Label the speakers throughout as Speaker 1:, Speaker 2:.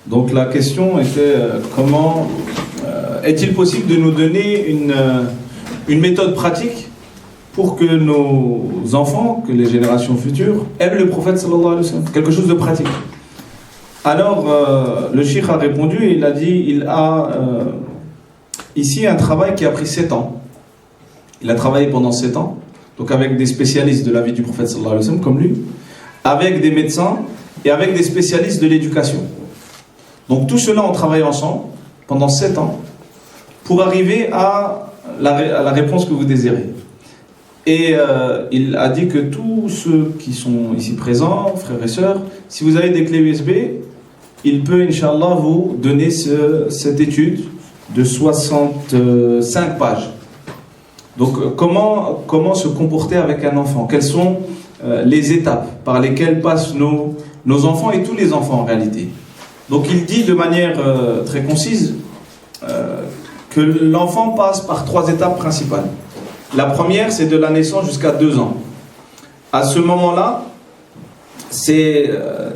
Speaker 1: Donc la question était comment est-il possible de nous donner une méthode pratique pour que nos enfants, que les générations futures, aiment le prophète sallallahu alayhi wa sallam, quelque chose de pratique. Alors le cheikh a répondu et il a dit il a ici un travail qui a pris 7 ans. Il a travaillé pendant 7 ans, donc avec des spécialistes de la vie du prophète sallallahu alayhi wa sallam comme lui, avec des médecins et avec des spécialistes de l'éducation. Donc tout cela ont travaillé ensemble pendant 7 ans pour arriver à la réponse que vous désirez. Et il a dit que tous ceux qui sont ici présents, frères et sœurs, si vous avez des clés USB, il peut, Inch'Allah, vous donner cette étude de 65 pages. Donc comment se comporter avec un enfant? Quelles sont les étapes par lesquelles passent nos enfants et tous les enfants en réalité? Donc il dit de manière très concise que l'enfant passe par 3 étapes principales. La première, c'est de la naissance jusqu'à 2 ans. À ce moment-là,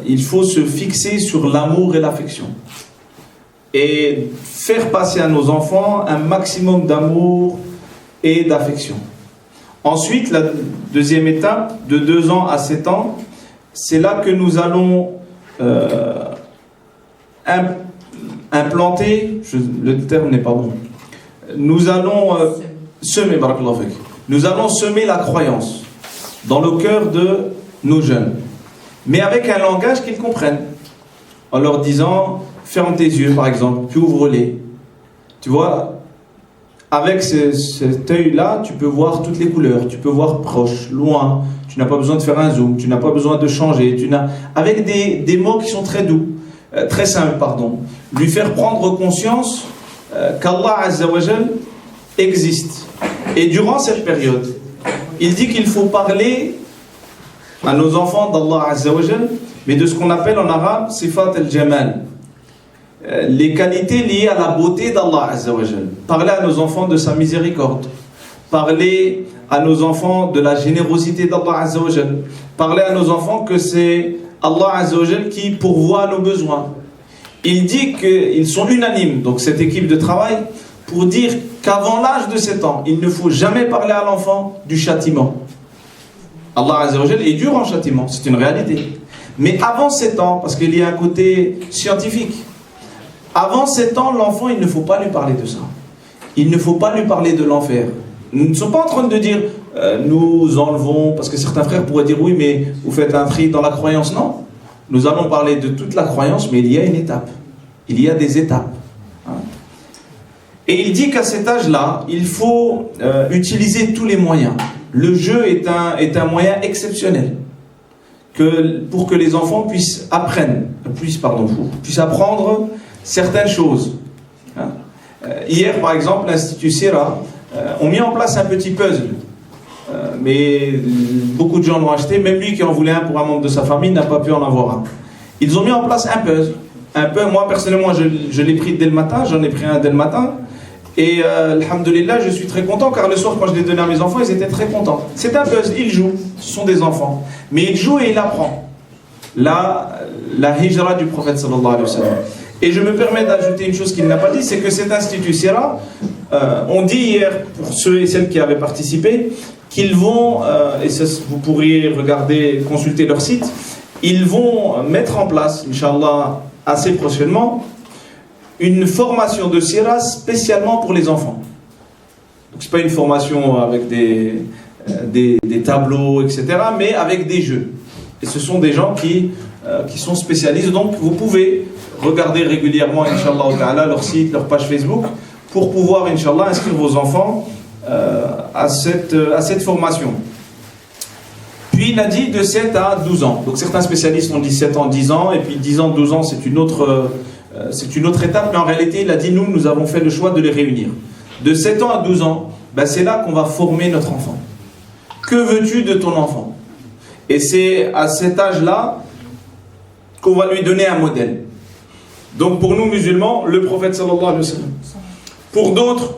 Speaker 1: il faut se fixer sur l'amour et l'affection. Et faire passer à nos enfants un maximum d'amour et d'affection. Ensuite, la deuxième étape, de 2 ans à 7 ans, c'est là que nous allons implanter, le terme n'est pas bon, nous allons semer la croyance dans le cœur de nos jeunes, mais avec un langage qu'ils comprennent, en leur disant ferme tes yeux par exemple, puis ouvre-les. Tu vois, avec cet œil-là, tu peux voir toutes les couleurs, tu peux voir proche, loin, tu n'as pas besoin de faire un zoom, tu n'as pas besoin de changer, avec des mots qui sont très doux, très simples, pardon. Lui faire prendre conscience qu'Allah Azza wa Jal existe. Et durant cette période, il dit qu'il faut parler à nos enfants d'Allah Azza wa Jal, mais de ce qu'on appelle en arabe sifat al-jamal, les qualités liées à la beauté d'Allah Azza wa Jal. Parler à nos enfants de sa miséricorde, parler à nos enfants de la générosité d'Allah Azza wa Jal, parler à nos enfants que c'est Allah Azza wa Jal qui pourvoit à nos besoins. Il dit qu'ils sont unanimes, donc cette équipe de travail, pour dire qu'avant l'âge de 7 ans, il ne faut jamais parler à l'enfant du châtiment. Allah Azza wa Jal est dur en châtiment, c'est une réalité. Mais avant 7 ans, parce qu'il y a un côté scientifique, avant 7 ans, l'enfant, il ne faut pas lui parler de ça. Il ne faut pas lui parler de l'enfer. Nous ne sommes pas en train de dire nous enlevons, parce que certains frères pourraient dire oui, mais vous faites un tri dans la croyance. Non. Nous allons parler de toute la croyance, mais il y a une étape. Il y a des étapes. Et il dit qu'à cet âge-là, il faut utiliser tous les moyens. Le jeu est un moyen exceptionnel pour que les enfants puissent apprendre certaines choses. Hier, par exemple, l'Institut Sira ont mis en place un petit puzzle. Mais beaucoup de gens l'ont acheté, même lui qui en voulait un pour un membre de sa famille n'a pas pu en avoir un. Ils ont mis en place un puzzle. Moi personnellement, je l'ai pris dès le matin, j'en ai pris un dès le matin. Et alhamdoulilah, je suis très content, car le soir, quand je l'ai donné à mes enfants, ils étaient très contents. C'est un puzzle, ils jouent, ce sont des enfants. Mais ils jouent et ils apprennent. La hijra du prophète sallallahu alayhi wa sallam. Et je me permets d'ajouter une chose qu'il n'a pas dit, c'est que cet institut Sira, on dit hier, pour ceux et celles qui avaient participé, qu'ils vont, et ça, vous pourriez regarder, consulter leur site, ils vont mettre en place, Inch'Allah, assez prochainement, une formation de Sira spécialement pour les enfants. Donc c'est pas une formation avec des tableaux, etc., mais avec des jeux. Et ce sont des gens qui sont spécialistes, donc vous pouvez regarder régulièrement, Inch'Allah ta'ala, leur site, leur page Facebook, pour pouvoir, Inch'Allah, inscrire vos enfants à cette formation. Puis il a dit de 7 à 12 ans. Donc certains spécialistes ont dit 7 ans, 10 ans, et puis 10 ans, 12 ans, c'est une autre étape, mais en réalité, il a dit, nous avons fait le choix de les réunir. De 7 ans à 12 ans, c'est là qu'on va former notre enfant. Que veux-tu de ton enfant? Et c'est à cet âge-là qu'on va lui donner un modèle. Donc pour nous musulmans, le prophète sallallahu alayhi wa sallam. Pour d'autres,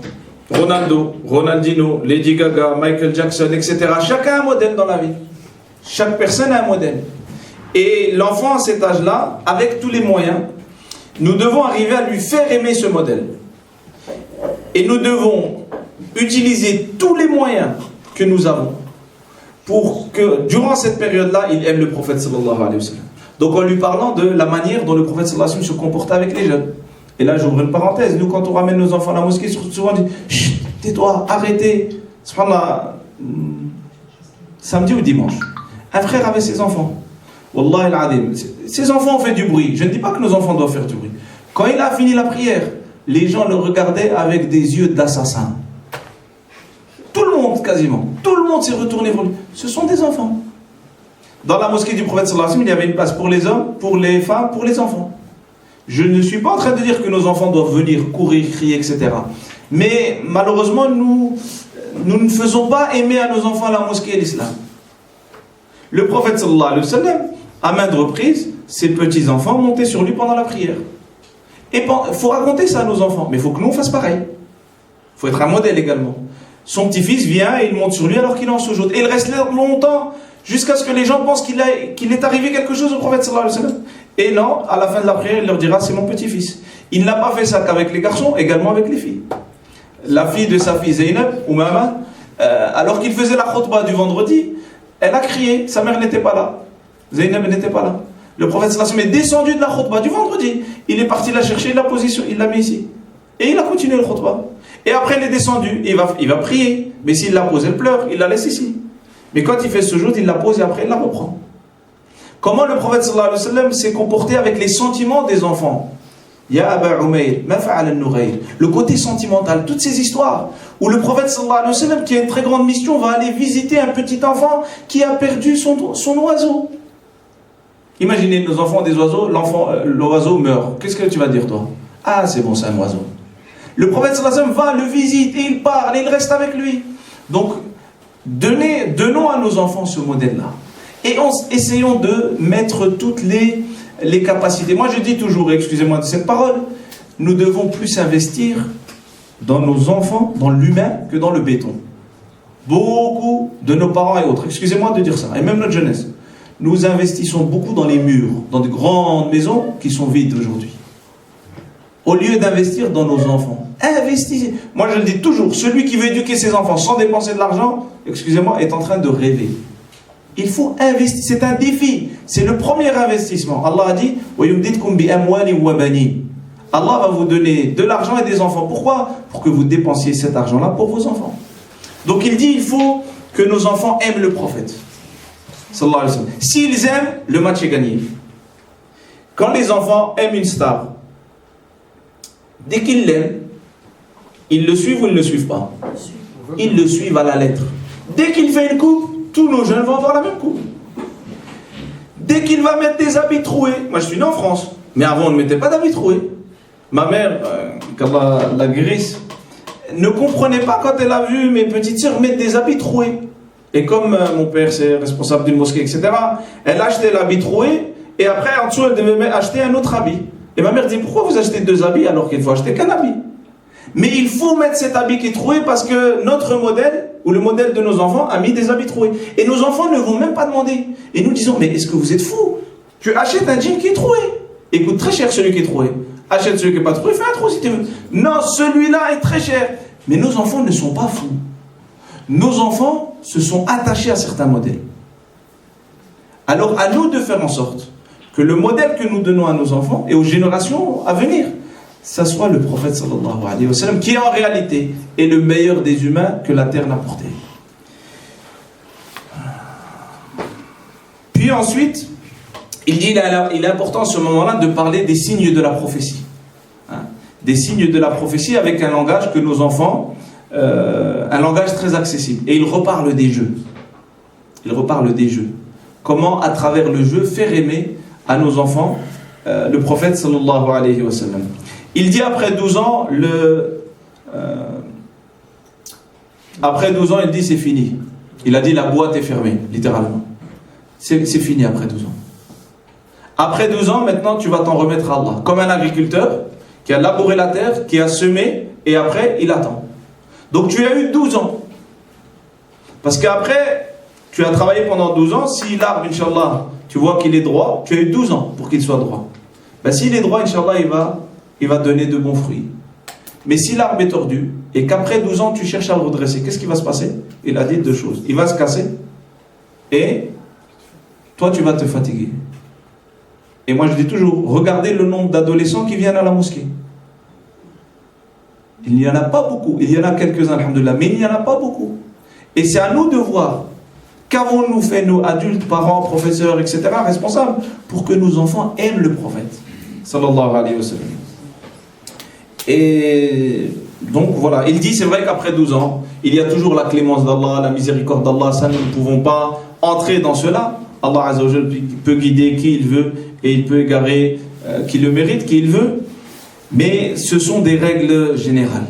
Speaker 1: Ronaldo, Ronaldinho, Lady Gaga, Michael Jackson, etc. Chacun a un modèle dans la vie. Chaque personne a un modèle. Et l'enfant à cet âge-là, avec tous les moyens, Nous devons arriver à lui faire aimer ce modèle. Et nous devons utiliser tous les moyens que nous avons pour que, durant cette période-là, il aime le prophète sallallahu alayhi wa sallam. Donc en lui parlant de la manière dont le prophète sallallahu alayhi wa sallam se comportait avec les jeunes. Et là, j'ouvre une parenthèse. Nous, quand on ramène nos enfants à la mosquée, souvent on dit « Chut, tais-toi, arrêtez ». Subhanallah, samedi ou dimanche, un frère avait ses enfants. Wallah al-adim. Ses enfants ont fait du bruit. Je ne dis pas que nos enfants doivent faire du bruit. Quand il a fini la prière, les gens le regardaient avec des yeux d'assassin. Tout le monde, quasiment. Tout le monde s'est retourné vers lui. Ce sont des enfants. Dans la mosquée du prophète sallallahu alayhi wa sallam, il y avait une place pour les hommes, pour les femmes, pour les enfants. Je ne suis pas en train de dire que nos enfants doivent venir courir, crier, etc. Mais malheureusement, nous ne faisons pas aimer à nos enfants la mosquée et l'islam. Le prophète sallallahu alayhi wa sallam, à maintes reprises, ses petits-enfants montaient sur lui pendant la prière. Et il faut raconter ça à nos enfants, mais il faut que nous on fasse pareil. Il faut être un modèle également. Son petit-fils vient et il monte sur lui alors qu'il est en soujoud. Et il reste là longtemps, jusqu'à ce que les gens pensent qu'il est arrivé quelque chose au prophète sallallahu alayhi wa sallam. Et non, à la fin de la prière, il leur dira, c'est mon petit-fils. Il n'a pas fait ça qu'avec les garçons, également avec les filles. La fille de sa fille Zaynab, Oumama, alors qu'il faisait la khutbah du vendredi, elle a crié, sa mère n'était pas là. Zaynab n'était pas là. Le prophète sallallahu alayhi wa sallam est descendu de la khutbah du vendredi. Il est parti la chercher, il l'a mis ici. Et il a continué le khutbah. Et après il est descendu, il va prier. Mais s'il la pose, elle pleure, il la laisse ici. Mais quand il fait ce jour, il la pose et après il la reprend. Comment le prophète sallallahu alayhi wa sallam s'est comporté avec les sentiments des enfants? Ya Aba Umayr, ma fa'al al-Nughayr. Le côté sentimental, toutes ces histoires où le prophète sallallahu alayhi wa sallam, qui a une très grande mission, va aller visiter un petit enfant qui a perdu son oiseau. Imaginez, nos enfants ont des oiseaux, l'oiseau meurt. Qu'est-ce que tu vas dire toi? Ah, c'est bon, c'est un oiseau. Le prophète sallallahu alayhi wa sallam va, le visite, et il parle, et il reste avec lui. Donc, donnons à nos enfants ce modèle-là. Et essayons de mettre toutes les capacités. Moi, je dis toujours, excusez-moi de cette parole, nous devons plus investir dans nos enfants, dans l'humain, que dans le béton. Beaucoup de nos parents et autres, excusez-moi de dire ça, et même notre jeunesse, nous investissons beaucoup dans les murs, dans de grandes maisons qui sont vides aujourd'hui. Au lieu d'investir dans nos enfants, investissez. Moi, je le dis toujours, celui qui veut éduquer ses enfants sans dépenser de l'argent, excusez-moi, est en train de rêver. Il faut investir, c'est un défi, c'est le premier investissement. Allah a dit Allah va vous donner de l'argent et des enfants. Pourquoi? Pour que vous dépensiez cet argent-là pour vos enfants. Donc il dit, il faut que nos enfants aiment le prophète. S'ils aiment, le match est gagné. Quand les enfants aiment une star, dès qu'ils l'aiment, ils le suivent ou ils ne le suivent pas? Ils le suivent à la lettre. Dès qu'il fait une coupe, tous nos jeunes vont avoir la même coupe. Dès qu'il va mettre des habits troués, moi je suis né en France, mais avant on ne mettait pas d'habits troués. Ma mère, qu'Allah la guérisse, ne comprenait pas quand elle a vu mes petites sœurs mettre des habits troués. Et comme mon père c'est responsable d'une mosquée, etc., elle achetait l'habit troué et après en dessous elle devait acheter un autre habit. Et ma mère dit, pourquoi vous achetez deux habits alors qu'il faut acheter qu'un habit? Mais il faut mettre cet habit qui est troué parce que notre modèle, ou le modèle de nos enfants, a mis des habits troués. Et nos enfants ne vont même pas demander. Et nous disons, mais est-ce que vous êtes fous? Tu achètes un jean qui est troué. Il coûte très cher celui qui est troué. Achète celui qui n'est pas troué, fais un trou si tu veux. Non, celui-là est très cher. Mais nos enfants ne sont pas fous. Nos enfants se sont attachés à certains modèles. Alors à nous de faire en sorte que le modèle que nous donnons à nos enfants et aux générations à venir, ça soit le prophète sallallahu alayhi wa sallam, qui en réalité est le meilleur des humains que la terre n'a porté. Puis ensuite, il dit, il est important à ce moment-là de parler des signes de la prophétie. Des signes de la prophétie avec un langage que nos enfants, un langage très accessible. Et il reparle des jeux. Il reparle des jeux. Comment, à travers le jeu, faire aimer à nos enfants le prophète sallallahu alayhi wa sallam. Il dit après 12 ans, après 12 ans, il dit c'est fini. Il a dit la boîte est fermée, littéralement. C'est fini après 12 ans. Après 12 ans, maintenant, tu vas t'en remettre à Allah. Comme un agriculteur qui a labouré la terre, qui a semé, et après, il attend. Donc tu as eu 12 ans. Parce qu'après, tu as travaillé pendant 12 ans. Si l'arbre, Inch'Allah, tu vois qu'il est droit, tu as eu 12 ans pour qu'il soit droit. Ben, s'il est droit, Inch'Allah, il va donner de bons fruits. Mais si l'arbre est tordu, et qu'après 12 ans, tu cherches à le redresser, qu'est-ce qui va se passer? Il a dit deux choses. Il va se casser, et toi, tu vas te fatiguer. Et moi, je dis toujours, regardez le nombre d'adolescents qui viennent à la mosquée. Il n'y en a pas beaucoup. Il y en a quelques-uns, alhamdoulilah, mais il n'y en a pas beaucoup. Et c'est à nous de voir qu'avons-nous fait, nous, adultes, parents, professeurs, etc., responsables, pour que nos enfants aiment le prophète. Sallallahu alayhi wa sallam. Et donc voilà, il dit, c'est vrai qu'après 12 ans, il y a toujours la clémence d'Allah, la miséricorde d'Allah, ça nous ne pouvons pas entrer dans cela. Allah Azza wa Jal peut guider qui il veut et il peut égarer qui le mérite, qui il veut. Mais ce sont des règles générales.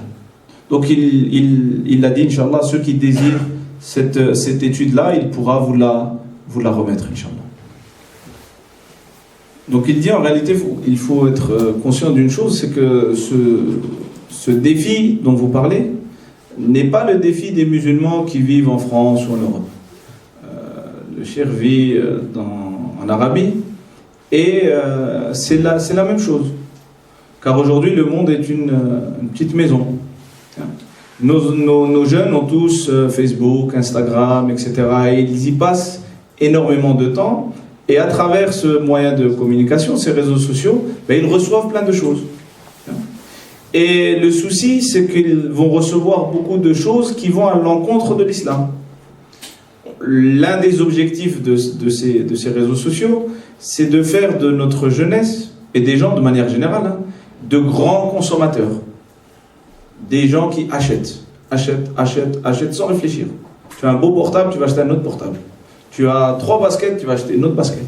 Speaker 1: Donc il a dit, Inch'Allah, ceux qui désirent cette étude-là, il pourra vous la remettre, Inch'Allah. Donc il dit, en réalité, il faut être conscient d'une chose, c'est que ce défi dont vous parlez n'est pas le défi des musulmans qui vivent en France ou en Europe. Le cheikh vit en Arabie, et c'est la même chose. Car aujourd'hui, le monde est une petite maison. Nos jeunes ont tous Facebook, Instagram, etc. Et ils y passent énormément de temps. Et à travers ce moyen de communication, ces réseaux sociaux, ils reçoivent plein de choses. Et le souci, c'est qu'ils vont recevoir beaucoup de choses qui vont à l'encontre de l'islam. L'un des objectifs de ces réseaux sociaux, c'est de faire de notre jeunesse, et des gens de manière générale, de grands consommateurs. Des gens qui achètent sans réfléchir. Tu as un beau portable, tu vas acheter un autre portable. Tu as 3 baskets, tu vas acheter une autre basket.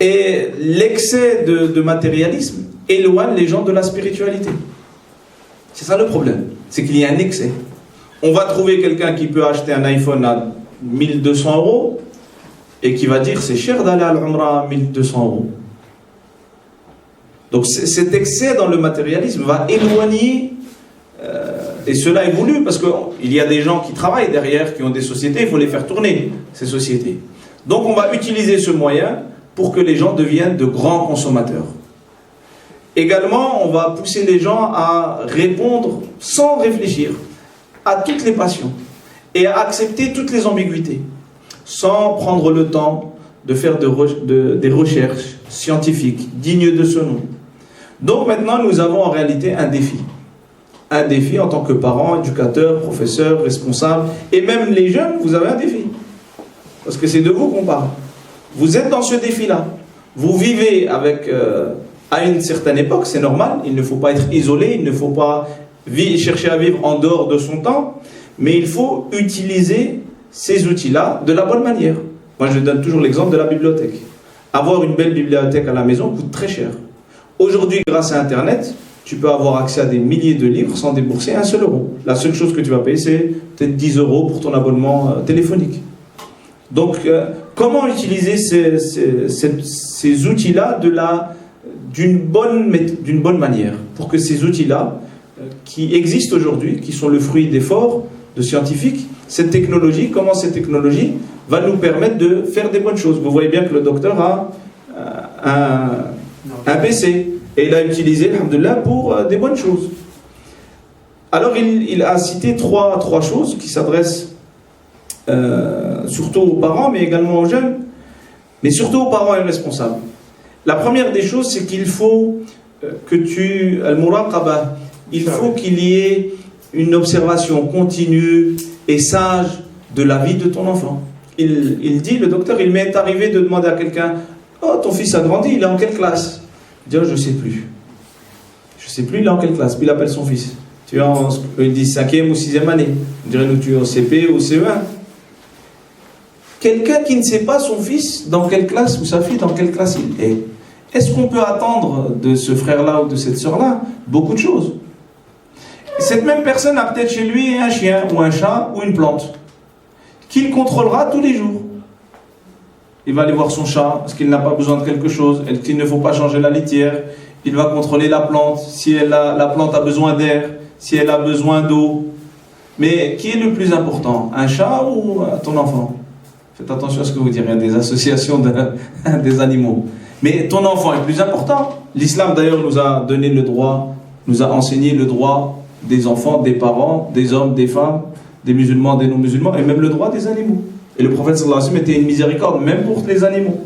Speaker 1: Et l'excès de matérialisme éloigne les gens de la spiritualité. C'est ça le problème, c'est qu'il y a un excès. On va trouver quelqu'un qui peut acheter un iPhone à 1200 € et qui va dire c'est cher d'aller à l'Umrah à 1200 €. Donc cet excès dans le matérialisme va éloigner, et cela est voulu parce qu'il y a des gens qui travaillent derrière, qui ont des sociétés, il faut les faire tourner, ces sociétés. Donc on va utiliser ce moyen pour que les gens deviennent de grands consommateurs. Également, on va pousser les gens à répondre sans réfléchir à toutes les passions et à accepter toutes les ambiguïtés, sans prendre le temps de faire des recherches scientifiques dignes de ce nom. Donc maintenant, nous avons en réalité un défi. Un défi en tant que parents, éducateurs, professeurs, responsables, et même les jeunes, vous avez un défi. Parce que c'est de vous qu'on parle. Vous êtes dans ce défi-là. Vous vivez avec, à une certaine époque, c'est normal, il ne faut pas être isolé, il ne faut pas chercher à vivre en dehors de son temps, mais il faut utiliser ces outils-là de la bonne manière. Moi, je donne toujours l'exemple de la bibliothèque. Avoir une belle bibliothèque à la maison coûte très cher. Aujourd'hui, grâce à Internet, tu peux avoir accès à des milliers de livres sans débourser un seul euro. La seule chose que tu vas payer, c'est peut-être 10 € pour ton abonnement téléphonique. Donc, comment utiliser ces outils-là d'une bonne manière, pour que ces outils-là, qui existent aujourd'hui, qui sont le fruit d'efforts de scientifiques, cette technologie, comment cette technologie va nous permettre de faire des bonnes choses. Vous voyez bien que le docteur a un PC, et il a utilisé, alhamdoulilah, pour des bonnes choses. Alors il a cité trois choses qui s'adressent surtout aux parents, mais également aux jeunes, mais surtout aux parents et aux responsables. La première des choses, c'est qu'il faut al-muraqaba, il faut qu'il y ait une observation continue et sage de la vie de ton enfant. Il dit, le docteur, il m'est arrivé de demander à quelqu'un, oh, ton fils a grandi, il est en quelle classe? Il dit, oh, je ne sais plus. Je ne sais plus, il est en quelle classe? Puis il appelle son fils. Tu es il dit 5e ou 6e année. On dirait, nous, tu es en CP ou CE1. Quelqu'un qui ne sait pas son fils dans quelle classe, ou sa fille dans quelle classe il est. Est-ce qu'on peut attendre de ce frère-là ou de cette sœur-là beaucoup de choses? Cette même personne a peut-être chez lui un chien, ou un chat, ou une plante, qu'il contrôlera tous les jours. Il va aller voir son chat, parce qu'il n'a pas besoin de quelque chose, et qu'il ne faut pas changer la litière. Il va contrôler la plante, si la plante a besoin d'air, si elle a besoin d'eau. Mais qui est le plus important, un chat ou ton enfant? Faites attention à ce que vous direz, des associations des animaux. Mais ton enfant est plus important. L'islam d'ailleurs nous a donné le droit, nous a enseigné le droit des enfants, des parents, des hommes, des femmes, des musulmans, des non-musulmans, et même le droit des animaux. Et le prophète sallallahu alayhi wa sallam était une miséricorde, même pour les animaux.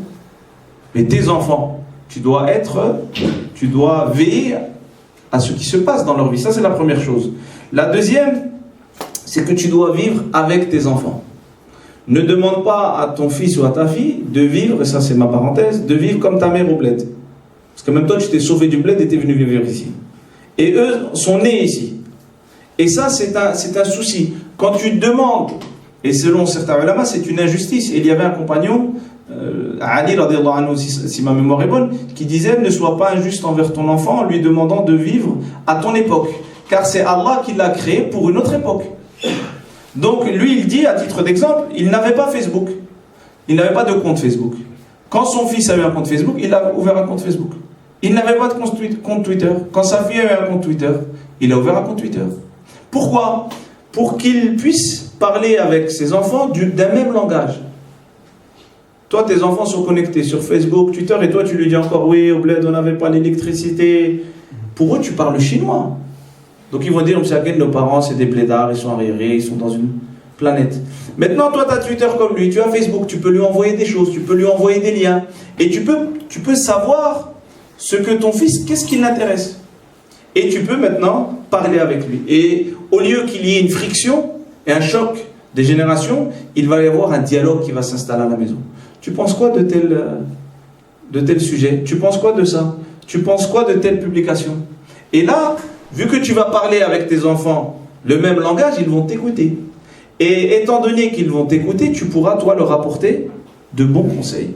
Speaker 1: Mais tes enfants, tu dois veiller à ce qui se passe dans leur vie. Ça, c'est la première chose. La deuxième, c'est que tu dois vivre avec tes enfants. Ne demande pas à ton fils ou à ta fille de vivre, et ça c'est ma parenthèse, de vivre comme ta mère au bled. Parce que même toi, tu t'es sauvé du bled et tu es venu vivre ici. Et eux sont nés ici. Et ça, c'est un souci. Quand tu demandes, et selon certains ulama, c'est une injustice. Et il y avait un compagnon, Ali, radiallahu anhu, si ma mémoire est bonne, qui disait: ne sois pas injuste envers ton enfant en lui demandant de vivre à ton époque. Car c'est Allah qui l'a créé pour une autre époque. Donc lui, il dit, à titre d'exemple, il n'avait pas Facebook. Il n'avait pas de compte Facebook. Quand son fils a eu un compte Facebook, il a ouvert un compte Facebook. Il n'avait pas de compte Twitter. Quand sa fille a eu un compte Twitter, il a ouvert un compte Twitter. Pourquoi? Pour qu'il puisse parler avec ses enfants d'un même langage. Toi, tes enfants sont connectés sur Facebook, Twitter, et toi, tu lui dis encore: oui, au bled, on n'avait pas l'électricité. Pour eux, tu parles chinois. Donc ils vont dire: nos parents, c'est des blédards, ils sont arriérés, ils sont dans une planète. Maintenant, toi, tu as Twitter comme lui, tu as Facebook, tu peux lui envoyer des choses, tu peux lui envoyer des liens. Et tu peux savoir ce que ton fils, qu'est-ce qui l'intéresse. Et tu peux maintenant parler avec lui. Et au lieu qu'il y ait une friction et un choc des générations, il va y avoir un dialogue qui va s'installer à la maison. Tu penses quoi de tel sujet? Tu penses quoi de ça? Tu penses quoi de telle publication? Et là, vu que tu vas parler avec tes enfants le même langage, ils vont t'écouter. Et étant donné qu'ils vont t'écouter, tu pourras, toi, leur apporter de bons conseils.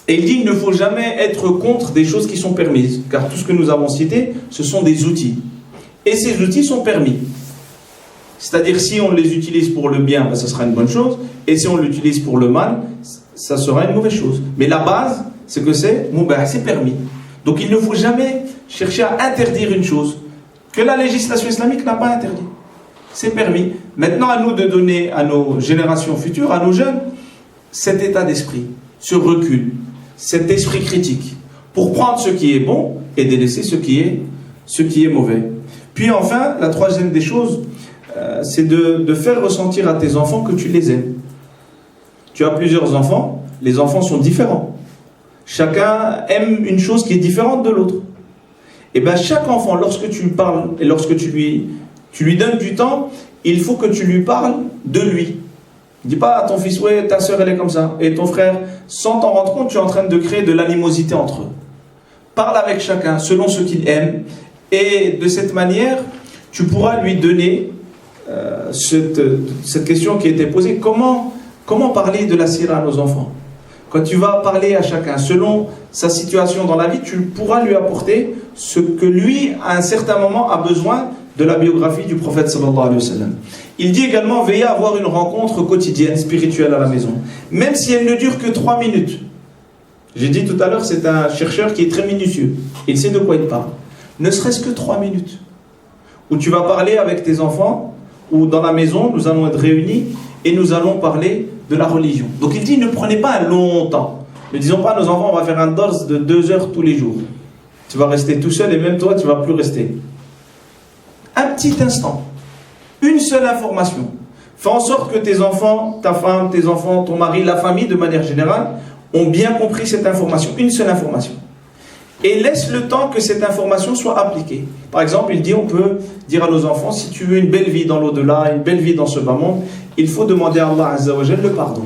Speaker 1: Et il dit: il ne faut jamais être contre des choses qui sont permises, car tout ce que nous avons cité, ce sont des outils. Et ces outils sont permis. C'est-à-dire, si on les utilise pour le bien, ça sera une bonne chose, et si on l'utilise pour le mal, ça sera une mauvaise chose. Mais la base, c'est que c'est permis. Donc il ne faut jamais chercher à interdire une chose que la législation islamique n'a pas interdit. C'est permis. Maintenant, à nous de donner à nos générations futures, à nos jeunes, cet état d'esprit, ce recul, cet esprit critique, pour prendre ce qui est bon et délaisser ce qui est mauvais. Puis enfin, la troisième des choses, c'est de faire ressentir à tes enfants que tu les aimes. Tu as plusieurs enfants, les enfants sont différents. Chacun aime une chose qui est différente de l'autre. Et bien chaque enfant, lorsque tu lui parles et lorsque tu lui donnes du temps, il faut que tu lui parles de lui. Ne dis pas à ton fils: ouais, ta soeur elle est comme ça, et ton frère, sans t'en rendre compte, tu es en train de créer de l'animosité entre eux. Parle avec chacun selon ce qu'il aime, et de cette manière, tu pourras lui donner cette question qui a été posée: comment parler de la sira à nos enfants? Quand tu vas parler à chacun selon sa situation dans la vie, tu pourras lui apporter ce que lui, à un certain moment, a besoin de la biographie du prophète sallallahu alayhi wa sallam. Il dit également: veillez à avoir une rencontre quotidienne, spirituelle à la maison, même si elle ne dure que 3 minutes. J'ai dit tout à l'heure, c'est un chercheur qui est très minutieux. Il sait de quoi il parle. Ne serait-ce que 3 minutes. Où tu vas parler avec tes enfants, ou dans la maison, nous allons être réunis, et nous allons parler de la religion. Donc il dit: ne prenez pas un long temps. Ne disons pas à nos enfants: on va faire un dors de 2 heures tous les jours. Tu vas rester tout seul, et même toi, tu ne vas plus rester. Un petit instant. Une seule information. Fais en sorte que tes enfants, ta femme, tes enfants, ton mari, la famille de manière générale, ont bien compris cette information. Une seule information. Et laisse le temps que cette information soit appliquée. Par exemple, il dit: on peut dire à nos enfants: si tu veux une belle vie dans l'au-delà, une belle vie dans ce bas monde, il faut demander à Allah Azza wa Jal le pardon.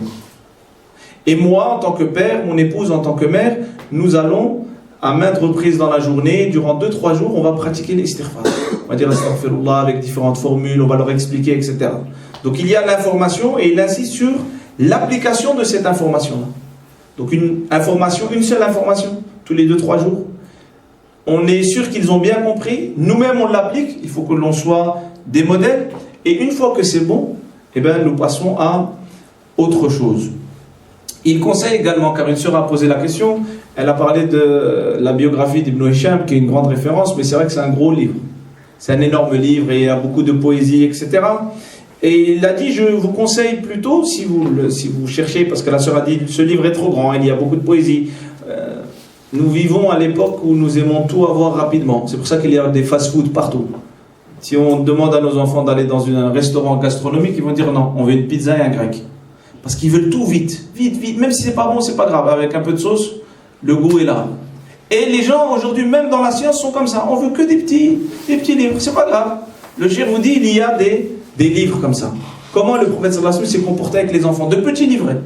Speaker 1: Et moi, en tant que père, mon épouse en tant que mère, nous allons, à maintes reprises dans la journée, durant 2-3 jours, on va pratiquer l'istighfar. On va dire astaghfirullah avec différentes formules, on va leur expliquer, etc. Donc il y a l'information, et il insiste sur l'application de cette information-là. Donc une seule information, tous les 2-3 jours. On est sûr qu'ils ont bien compris, nous-mêmes on l'applique, il faut que l'on soit des modèles, et une fois que c'est bon, eh bien, nous passons à autre chose. Il conseille également, car une sœur a posé la question, elle a parlé de la biographie d'Ibn Hisham, qui est une grande référence, mais c'est vrai que c'est un gros livre. C'est un énorme livre, et il y a beaucoup de poésie, etc. Et il a dit, je vous conseille plutôt, si vous cherchez, parce que la sœur a dit, ce livre est trop grand, il y a beaucoup de poésie. Nous vivons à l'époque où nous aimons tout avoir rapidement. C'est pour ça qu'il y a des fast-food partout. Si on demande à nos enfants d'aller dans un restaurant gastronomique, ils vont dire non, on veut une pizza et un grec. Parce qu'ils veulent tout vite, vite, vite. Même si c'est pas bon, c'est pas grave. Avec un peu de sauce, le goût est là. Et les gens aujourd'hui, même dans la science, sont comme ça. On veut que des petits livres. C'est pas grave. Le shir vous dit, il y a des livres comme ça. Comment le prophète sallallahu alayhi wa sallam s'est comporté avec les enfants? De petits livrets.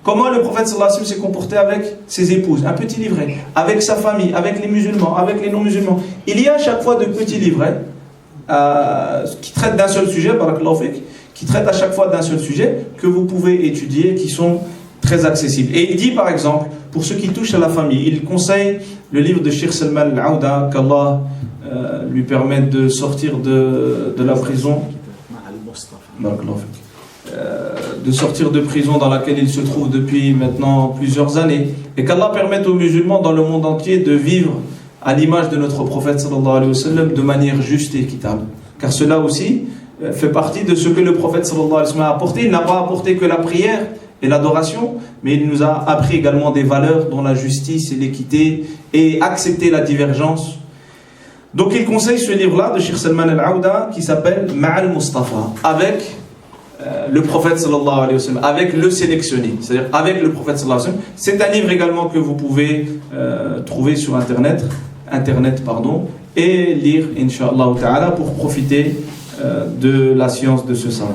Speaker 1: Comment le prophète sallallahu alayhi wa sallam s'est comporté avec ses épouses? Un petit livret. Avec sa famille, avec les musulmans, avec les non-musulmans. Il y a à chaque fois de petits livrets qui traitent d'un seul sujet, barakallahu fik, qui traitent à chaque fois d'un seul sujet que vous pouvez étudier, qui sont très accessibles. Et il dit par exemple, pour ceux qui touchent à la famille, il conseille le livre de Cheikh Salman Al-Aouda, qu'Allah lui permette de sortir de la prison, de sortir de prison dans laquelle il se trouve depuis maintenant plusieurs années, et qu'Allah permette aux musulmans dans le monde entier de vivre à l'image de notre prophète sallallahu alayhi wa sallam de manière juste et équitable. Car cela aussi fait partie de ce que le prophète sallallahu alayhi wa sallam a apporté. Il n'a pas apporté que la prière et l'adoration, mais il nous a appris également des valeurs dont la justice et l'équité et accepter la divergence. Donc il conseille ce livre-là de Cheikh Salman Al-Aouda qui s'appelle Ma'al Mustafa, avec le prophète sallallahu alayhi wa sallam, avec le sélectionné, c'est-à-dire avec le prophète sallallahu alayhi wa sallam. C'est un livre également que vous pouvez trouver sur internet, et lire, Inch'Allah ta'ala, pour profiter de la science de ce savant.